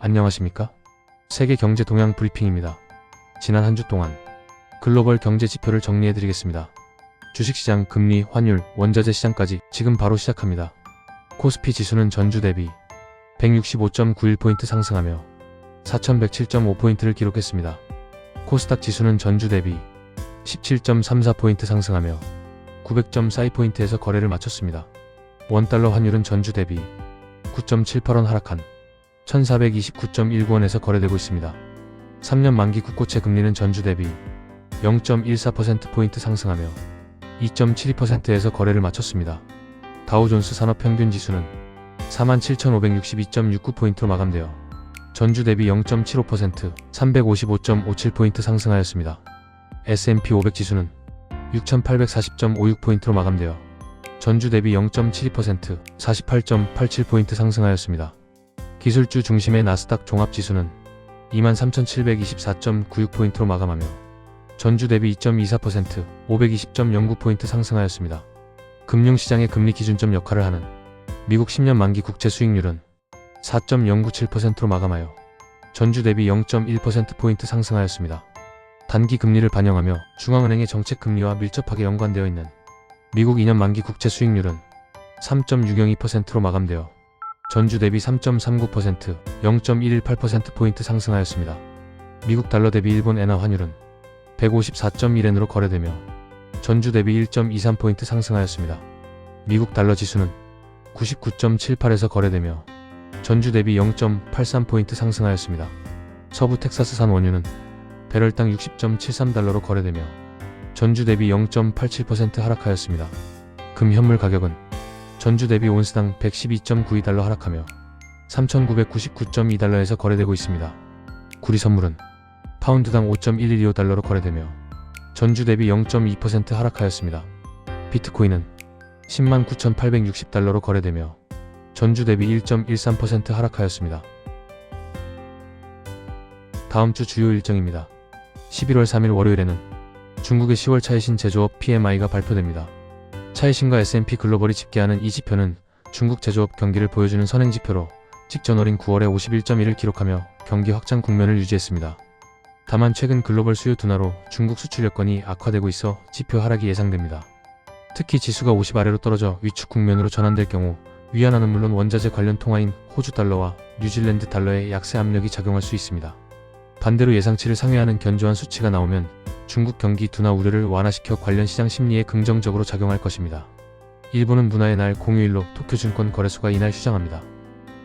안녕하십니까? 세계 경제 동향 브리핑입니다. 지난 한 주 동안 글로벌 경제 지표를 정리해드리겠습니다. 주식시장, 금리, 환율, 원자재 시장까지 지금 바로 시작합니다. 코스피 지수는 전주 대비 165.91포인트 상승하며 4107.5포인트를 기록했습니다. 코스닥 지수는 전주 대비 17.34포인트 상승하며 900.42포인트에서 거래를 마쳤습니다. 원달러 환율은 전주 대비 9.78원 하락한 1429.19원에서 거래되고 있습니다. 3년 만기 국고채 금리는 전주 대비 0.14%포인트 상승하며 2.72%에서 거래를 마쳤습니다. 다우존스 산업평균지수는 47,562.69포인트로 마감되어 전주 대비 0.75%, 355.57포인트 상승하였습니다. S&P 500 지수는 6,840.56포인트로 마감되어 전주 대비 0.72%, 48.87포인트 상승하였습니다. 기술주 중심의 나스닥 종합지수는 23,724.96포인트로 마감하며 전주 대비 2.24%, 520.09포인트 상승하였습니다. 금융시장의 금리 기준점 역할을 하는 미국 10년 만기 국채 수익률은 4.097%로 마감하여 전주 대비 0.1%포인트 상승하였습니다. 단기 금리를 반영하며 중앙은행의 정책 금리와 밀접하게 연관되어 있는 미국 2년 만기 국채 수익률은 3.602%로 마감되어 전주 대비 3.39%, 0.118%포인트 상승하였습니다. 미국 달러 대비 일본 엔화 환율은 154.1엔으로 거래되며 전주 대비 1.23포인트 상승하였습니다. 미국 달러 지수는 99.78에서 거래되며 전주 대비 0.83포인트 상승하였습니다. 서부 텍사스산 원유는 배럴당 60.73달러로 거래되며 전주 대비 0.87% 하락하였습니다. 금 현물 가격은 전주 대비 온스당 112.92달러 하락하며 3,999.2달러에서 거래되고 있습니다. 구리 선물은 파운드당 5.125달러로 거래되며 전주 대비 0.2% 하락하였습니다. 비트코인은 109,860달러로 거래되며 전주 대비 1.13% 하락하였습니다. 다음 주 주요 일정입니다. 11월 3일 월요일에는 중국의 10월 차이신 제조업 PMI가 발표됩니다. 차이신과 S&P 글로벌이 집계하는 이 지표는 중국 제조업 경기를 보여주는 선행지표로 직전 어린 9월에 51.1을 기록하며 경기 확장 국면을 유지했습니다. 다만 최근 글로벌 수요 둔화로 중국 수출 여건이 악화되고 있어 지표 하락이 예상됩니다. 특히 지수가 50 아래로 떨어져 위축 국면으로 전환될 경우 위안화는 물론 원자재 관련 통화인 호주 달러와 뉴질랜드 달러에 약세 압력이 작용할 수 있습니다. 반대로 예상치를 상회하는 견조한 수치가 나오면 중국 경기 둔화 우려를 완화시켜 관련 시장 심리에 긍정적으로 작용할 것입니다. 일본은 문화의 날 공휴일로 도쿄증권 거래소가 이날 휴장합니다.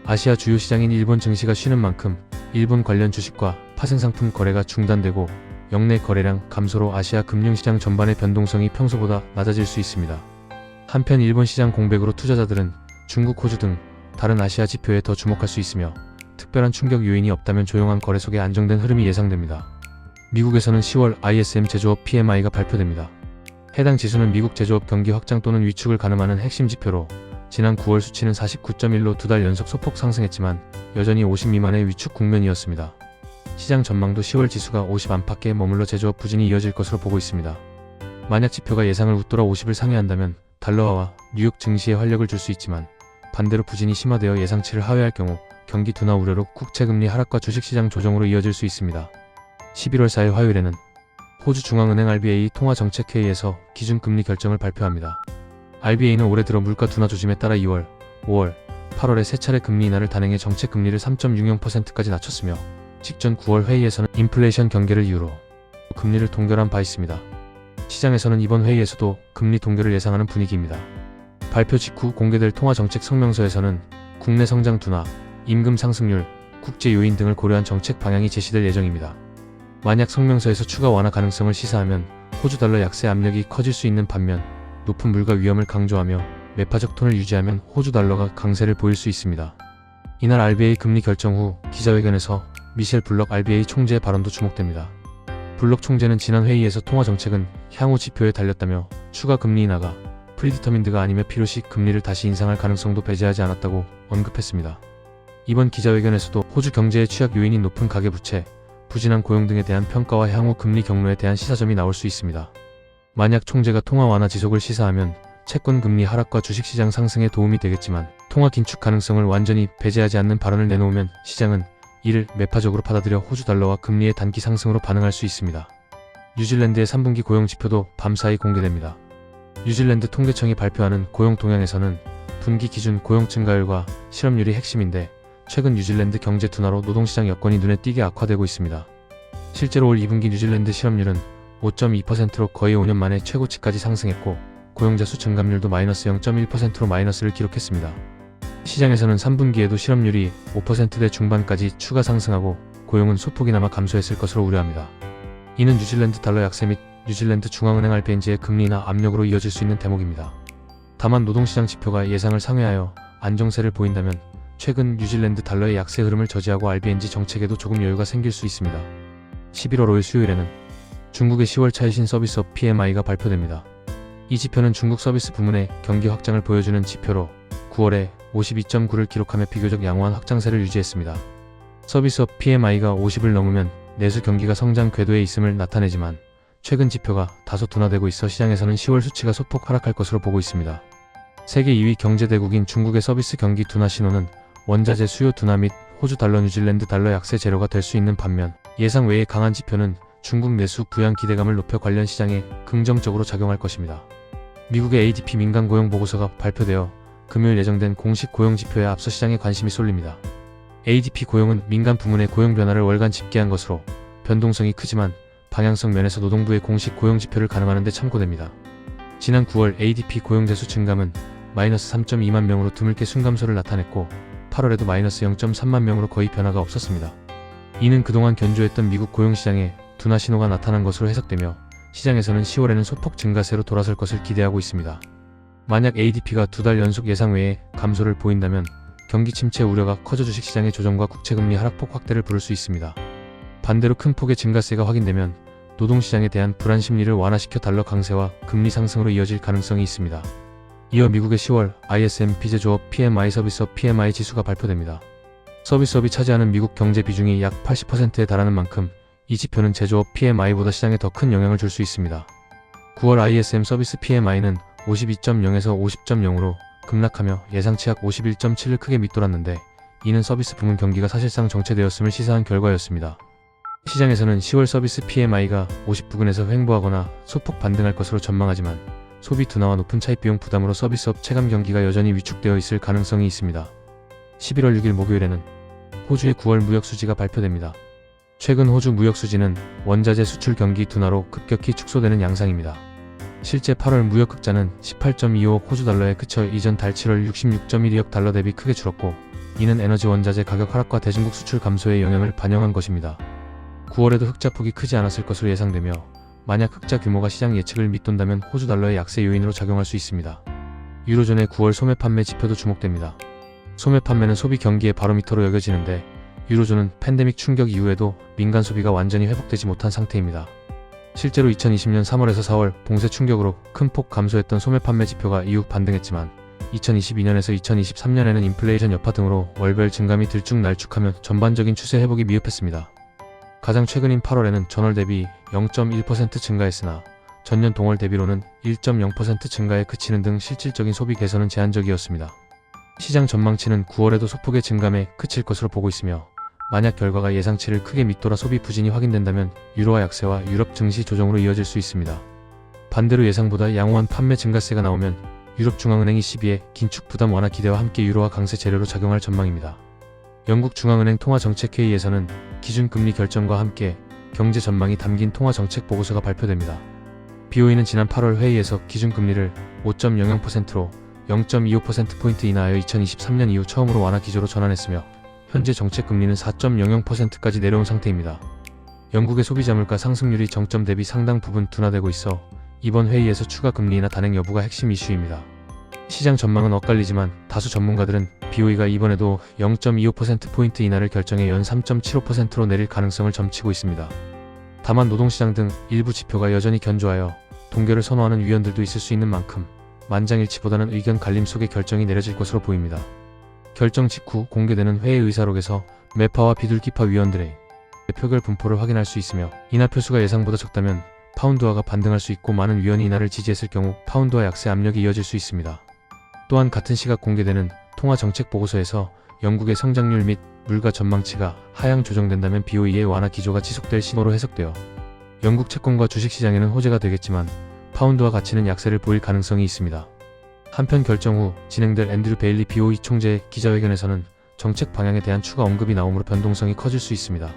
아시아 주요 시장인 일본 증시가 쉬는 만큼 일본 관련 주식과 파생상품 거래가 중단되고 역내 거래량 감소로 아시아 금융시장 전반의 변동성이 평소보다 낮아질 수 있습니다. 한편 일본 시장 공백으로 투자자들은 중국, 호주 등 다른 아시아 지표에 더 주목할 수 있으며 특별한 충격 요인이 없다면 조용한 거래 속에 안정된 흐름이 예상됩니다. 미국에서는 10월 ISM 제조업 PMI가 발표됩니다. 해당 지수는 미국 제조업 경기 확장 또는 위축을 가늠하는 핵심 지표로 지난 9월 수치는 49.1로 두 달 연속 소폭 상승했지만 여전히 50 미만의 위축 국면이었습니다. 시장 전망도 10월 지수가 50 안팎에 머물러 제조업 부진이 이어질 것으로 보고 있습니다. 만약 지표가 예상을 웃돌아 50을 상회한다면 달러화와 뉴욕 증시에 활력을 줄 수 있지만 반대로 부진이 심화되어 예상치를 하회할 경우 경기 둔화 우려로 국채금리 하락과 주식시장 조정으로 이어질 수 있습니다. 11월 4일 화요일에는 호주 중앙은행 RBA 통화정책회의에서 기준금리 결정을 발표합니다. RBA는 올해 들어 물가 둔화 조짐에 따라 2월, 5월, 8월에 세 차례 금리 인하를 단행해 정책금리를 3.60%까지 낮췄으며 직전 9월 회의에서는 인플레이션 경계를 이유로 금리를 동결한 바 있습니다. 시장에서는 이번 회의에서도 금리 동결을 예상하는 분위기입니다. 발표 직후 공개될 통화정책 성명서에서는 국내 성장 둔화, 임금 상승률, 국제 요인 등을 고려한 정책 방향이 제시될 예정입니다. 만약 성명서에서 추가 완화 가능성을 시사하면 호주 달러 약세 압력이 커질 수 있는 반면 높은 물가 위험을 강조하며 매파적 톤을 유지하면 호주 달러가 강세를 보일 수 있습니다. 이날 RBA 금리 결정 후 기자회견에서 미셸 블럭 RBA 총재의 발언도 주목됩니다. 블럭 총재는 지난 회의에서 통화 정책은 향후 지표에 달렸다며 추가 금리 인하가 프리디터민드가 아니며 필요시 금리를 다시 인상할 가능성도 배제하지 않았다고 언급했습니다. 이번 기자회견에서도 호주 경제의 취약 요인인 높은 가계부채, 부진한 고용 등에 대한 평가와 향후 금리 경로에 대한 시사점이 나올 수 있습니다. 만약 총재가 통화 완화 지속을 시사하면 채권 금리 하락과 주식시장 상승에 도움이 되겠지만 통화 긴축 가능성을 완전히 배제하지 않는 발언을 내놓으면 시장은 이를 매파적으로 받아들여 호주 달러와 금리의 단기 상승으로 반응할 수 있습니다. 뉴질랜드의 3분기 고용 지표도 밤사이 공개됩니다. 뉴질랜드 통계청이 발표하는 고용 동향에서는 분기 기준 고용 증가율과 실업률이 핵심인데 최근 뉴질랜드 경제 둔화로 노동시장 여건이 눈에 띄게 악화되고 있습니다. 실제로 올 2분기 뉴질랜드 실업률은 5.2%로 거의 5년 만에 최고치까지 상승했고 고용자 수 증감률도 마이너스 0.1%로 마이너스를 기록했습니다. 시장에서는 3분기에도 실업률이 5%대 중반까지 추가 상승하고 고용은 소폭이나마 감소했을 것으로 우려합니다. 이는 뉴질랜드 달러 약세 및 뉴질랜드 중앙은행 RBNG의 금리 인하 압력으로 이어질 수 있는 대목입니다. 다만 노동시장 지표가 예상을 상회하여 안정세를 보인다면 최근 뉴질랜드 달러의 약세 흐름을 저지하고 RBNG 정책에도 조금 여유가 생길 수 있습니다. 11월 5일 수요일에는 중국의 10월 차이신 서비스업 PMI가 발표됩니다. 이 지표는 중국 서비스 부문의 경기 확장을 보여주는 지표로 9월에 52.9를 기록하며 비교적 양호한 확장세를 유지했습니다. 서비스업 PMI가 50을 넘으면 내수 경기가 성장 궤도에 있음을 나타내지만 최근 지표가 다소 둔화되고 있어 시장에서는 10월 수치가 소폭 하락할 것으로 보고 있습니다. 세계 2위 경제대국인 중국의 서비스 경기 둔화 신호는 원자재 수요 둔화 및 호주 달러 뉴질랜드 달러 약세 재료가 될 수 있는 반면 예상 외의 강한 지표는 중국 내수 부양 기대감을 높여 관련 시장에 긍정적으로 작용할 것입니다. 미국의 ADP 민간 고용 보고서가 발표되어 금요일 예정된 공식 고용 지표에 앞서 시장에 관심이 쏠립니다. ADP 고용은 민간 부문의 고용 변화를 월간 집계한 것으로 변동성이 크지만 방향성 면에서 노동부의 공식 고용 지표를 가늠하는 데 참고됩니다. 지난 9월 ADP 고용 재수 증감은 마이너스 3.2만 명으로 드물게 순감소를 나타냈고 8월에도 마이너스 0.3만 명으로 거의 변화가 없었습니다. 이는 그동안 견조했던 미국 고용시장에 둔화 신호가 나타난 것으로 해석되며 시장에서는 10월에는 소폭 증가세로 돌아설 것을 기대하고 있습니다. 만약 ADP가 2달 연속 예상 외에 감소를 보인다면 경기 침체 우려가 커져 주식시장의 조정과 국채금리 하락폭 확대를 부를 수 있습니다. 반대로 큰 폭의 증가세가 확인되면 노동시장에 대한 불안 심리를 완화시켜 달러 강세와 금리 상승으로 이어질 가능성이 있습니다. 이어 미국의 10월 ISM 피제조업 PMI 서비스업 PMI 지수가 발표됩니다. 서비스업이 차지하는 미국 경제 비중이 약 80%에 달하는 만큼 이 지표는 제조업 PMI보다 시장에 더 큰 영향을 줄 수 있습니다. 9월 ISM 서비스 PMI는 52.0에서 50.0으로 급락하며 예상치 약 51.7을 크게 밑돌았는데 이는 서비스 부문 경기가 사실상 정체되었음을 시사한 결과였습니다. 시장에서는 10월 서비스 PMI가 50 부근에서 횡보하거나 소폭 반등할 것으로 전망하지만 소비 둔화와 높은 차입 비용 부담으로 서비스업 체감 경기가 여전히 위축되어 있을 가능성이 있습니다. 11월 6일 목요일에는 호주의 9월 무역 수지가 발표됩니다. 최근 호주 무역 수지는 원자재 수출 경기 둔화로 급격히 축소되는 양상입니다. 실제 8월 무역 흑자는 18.25억 호주 달러에 그쳐 이전 달 7월 66.12억 달러 대비 크게 줄었고 이는 에너지 원자재 가격 하락과 대중국 수출 감소의 영향을 반영한 것입니다. 9월에도 흑자폭이 크지 않았을 것으로 예상되며 만약 흑자 규모가 시장 예측을 밑돈다면 호주 달러의 약세 요인으로 작용할 수 있습니다. 유로존의 9월 소매 판매 지표도 주목됩니다. 소매 판매는 소비 경기의 바로미터로 여겨지는데 유로존은 팬데믹 충격 이후에도 민간 소비가 완전히 회복되지 못한 상태입니다. 실제로 2020년 3월에서 4월 봉쇄 충격으로 큰 폭 감소했던 소매 판매 지표가 이후 반등했지만 2022년에서 2023년에는 인플레이션 여파 등으로 월별 증감이 들쭉날쭉하며 전반적인 추세 회복이 미흡했습니다. 가장 최근인 8월에는 전월 대비 0.1% 증가했으나 전년 동월 대비로는 1.0% 증가에 그치는 등 실질적인 소비 개선은 제한적이었습니다. 시장 전망치는 9월에도 소폭의 증감에 그칠 것으로 보고 있으며 만약 결과가 예상치를 크게 밑돌아 소비 부진이 확인된다면 유로화 약세와 유럽 증시 조정으로 이어질 수 있습니다. 반대로 예상보다 양호한 판매 증가세가 나오면 유럽 중앙은행이 12에 긴축 부담 완화 기대와 함께 유로화 강세 재료로 작용할 전망입니다. 영국 중앙은행 통화정책회의에서는 기준금리 결정과 함께 경제 전망이 담긴 통화정책 보고서가 발표됩니다. BOE는 지난 8월 회의에서 기준금리를 5.00%로 0.25%포인트 인하하여 2023년 이후 처음으로 완화 기조로 전환했으며 현재 정책금리는 4.00%까지 내려온 상태입니다. 영국의 소비자 물가 상승률이 정점 대비 상당 부분 둔화되고 있어 이번 회의에서 추가 금리 인하 단행 여부가 핵심 이슈입니다. 시장 전망은 엇갈리지만 다수 전문가들은 BOE가 이번에도 0.25%포인트 인하를 결정해 연 3.75%로 내릴 가능성을 점치고 있습니다. 다만 노동시장 등 일부 지표가 여전히 견조하여 동결을 선호하는 위원들도 있을 수 있는 만큼 만장일치보다는 의견 갈림 속의 결정이 내려질 것으로 보입니다. 결정 직후 공개되는 회의 의사록에서 매파와 비둘기파 위원들의 표결 분포를 확인할 수 있으며 인하 표수가 예상보다 적다면 파운드화가 반등할 수 있고 많은 위원이 인하를 지지했을 경우 파운드화 약세 압력이 이어질 수 있습니다. 또한 같은 시각 공개되는 통화정책 보고서에서 영국의 성장률 및 물가 전망치가 하향 조정된다면 BOE의 완화 기조가 지속될 신호로 해석되어 영국 채권과 주식시장에는 호재가 되겠지만 파운드와 가치는 약세를 보일 가능성이 있습니다. 한편 결정 후 진행될 앤드류 베일리 BOE 총재의 기자회견에서는 정책 방향에 대한 추가 언급이 나오므로 변동성이 커질 수 있습니다.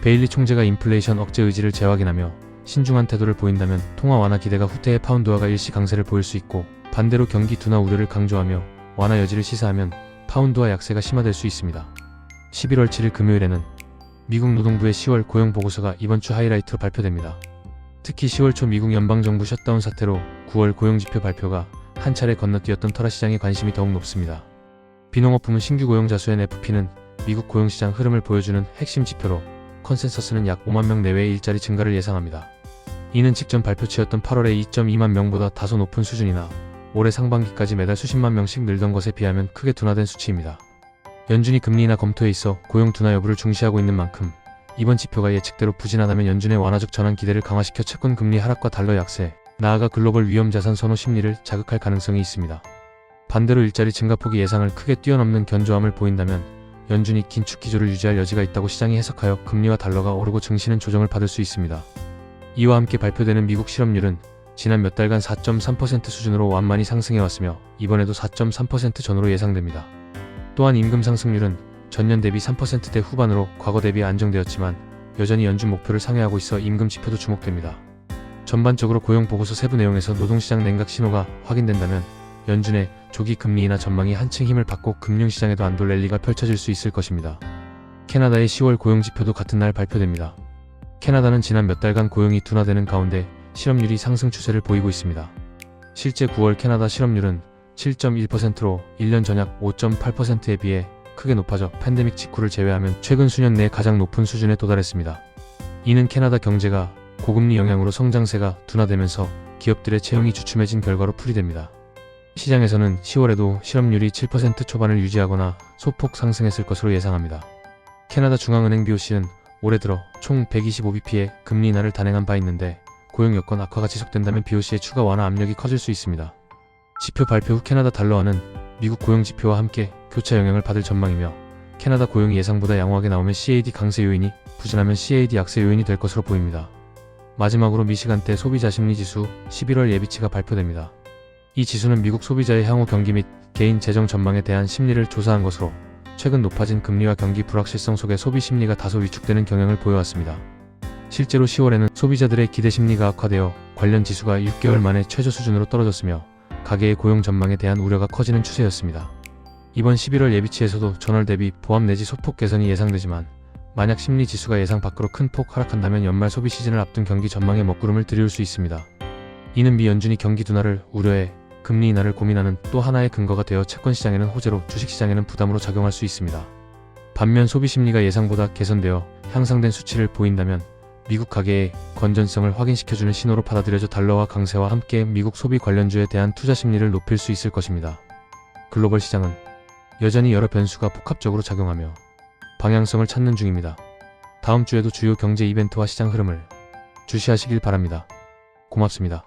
베일리 총재가 인플레이션 억제 의지를 재확인하며 신중한 태도를 보인다면 통화 완화 기대가 후퇴해 파운드화가 일시 강세를 보일 수 있고, 반대로 경기 둔화 우려를 강조하며 완화 여지를 시사하면 파운드화 약세가 심화될 수 있습니다. 11월 7일 금요일에는 미국 노동부의 10월 고용 보고서가 이번 주 하이라이트로 발표됩니다. 특히 10월 초 미국 연방정부 셧다운 사태로 9월 고용지표 발표가 한 차례 건너뛰었던 터라 시장의 관심이 더욱 높습니다. 비농업 부문 신규 고용자 수의 FP는 미국 고용시장 흐름을 보여주는 핵심 지표로 컨센서스는 약 5만 명 내외의 일자리 증가를 예상합니다. 이는 직전 발표치였던 8월의 2.2만 명보다 다소 높은 수준이나 올해 상반기까지 매달 수십만 명씩 늘던 것에 비하면 크게 둔화된 수치입니다. 연준이 금리 인하 검토에 있어 고용 둔화 여부를 중시하고 있는 만큼 이번 지표가 예측대로 부진하다면 연준의 완화적 전환 기대를 강화시켜 채권 금리 하락과 달러 약세, 나아가 글로벌 위험 자산 선호 심리를 자극할 가능성이 있습니다. 반대로 일자리 증가폭이 예상을 크게 뛰어넘는 견조함을 보인다면 연준이 긴축 기조를 유지할 여지가 있다고 시장이 해석하여 금리와 달러가 오르고 증시는 조정을 받을 수 있습니다. 이와 함께 발표되는 미국 실업률은 지난 몇 달간 4.3% 수준으로 완만히 상승해왔으며 이번에도 4.3% 전후로 예상됩니다. 또한 임금 상승률은 전년 대비 3%대 후반으로 과거 대비 안정되었지만 여전히 연준 목표를 상회하고 있어 임금 지표도 주목됩니다. 전반적으로 고용 보고서 세부 내용에서 노동시장 냉각 신호가 확인된다면 연준의 조기 금리 인하 전망이 한층 힘을 받고 금융시장에도 안도 랠리가 펼쳐질 수 있을 것입니다. 캐나다의 10월 고용지표도 같은 날 발표됩니다. 캐나다는 지난 몇 달간 고용이 둔화되는 가운데 실업률이 상승 추세를 보이고 있습니다. 실제 9월 캐나다 실업률은 7.1%로 1년 전약 5.8%에 비해 크게 높아져 팬데믹 직후를 제외하면 최근 수년 내 가장 높은 수준에 도달했습니다. 이는 캐나다 경제가 고금리 영향으로 성장세가 둔화되면서 기업들의 채용이 주춤해진 결과로 풀이됩니다. 시장에서는 10월에도 실업률이 7% 초반을 유지하거나 소폭 상승했을 것으로 예상합니다. 캐나다 중앙은행 BOC는 올해 들어 총 125bp의 금리 인하를 단행한 바 있는데 고용 여건 악화가 지속된다면 BOC의 추가 완화 압력이 커질 수 있습니다. 지표 발표 후 캐나다 달러화는 미국 고용 지표와 함께 교차 영향을 받을 전망이며 캐나다 고용이 예상보다 양호하게 나오면 CAD 강세 요인이, 부진하면 CAD 약세 요인이 될 것으로 보입니다. 마지막으로 미시간대 소비자 심리 지수 11월 예비치가 발표됩니다. 이 지수는 미국 소비자의 향후 경기 및 개인 재정 전망에 대한 심리를 조사한 것으로 최근 높아진 금리와 경기 불확실성 속에 소비 심리가 다소 위축되는 경향을 보여왔습니다. 실제로 10월에는 소비자들의 기대 심리가 악화되어 관련 지수가 6개월 만에 최저 수준으로 떨어졌으며 가계의 고용 전망에 대한 우려가 커지는 추세였습니다. 이번 11월 예비치에서도 전월 대비 보합 내지 소폭 개선이 예상되지만 만약 심리 지수가 예상 밖으로 큰 폭 하락한다면 연말 소비 시즌을 앞둔 경기 전망에 먹구름을 들이울 수 있습니다. 이는 미 연준이 경기 둔화를 우려해 금리 인하를 고민하는 또 하나의 근거가 되어 채권 시장에는 호재로 주식시장에는 부담으로 작용할 수 있습니다. 반면 소비 심리가 예상보다 개선되어 향상된 수치를 보인다면 미국 가계의 건전성을 확인시켜주는 신호로 받아들여져 달러화 강세와 함께 미국 소비 관련주에 대한 투자 심리를 높일 수 있을 것입니다. 글로벌 시장은 여전히 여러 변수가 복합적으로 작용하며 방향성을 찾는 중입니다. 다음 주에도 주요 경제 이벤트와 시장 흐름을 주시하시길 바랍니다. 고맙습니다.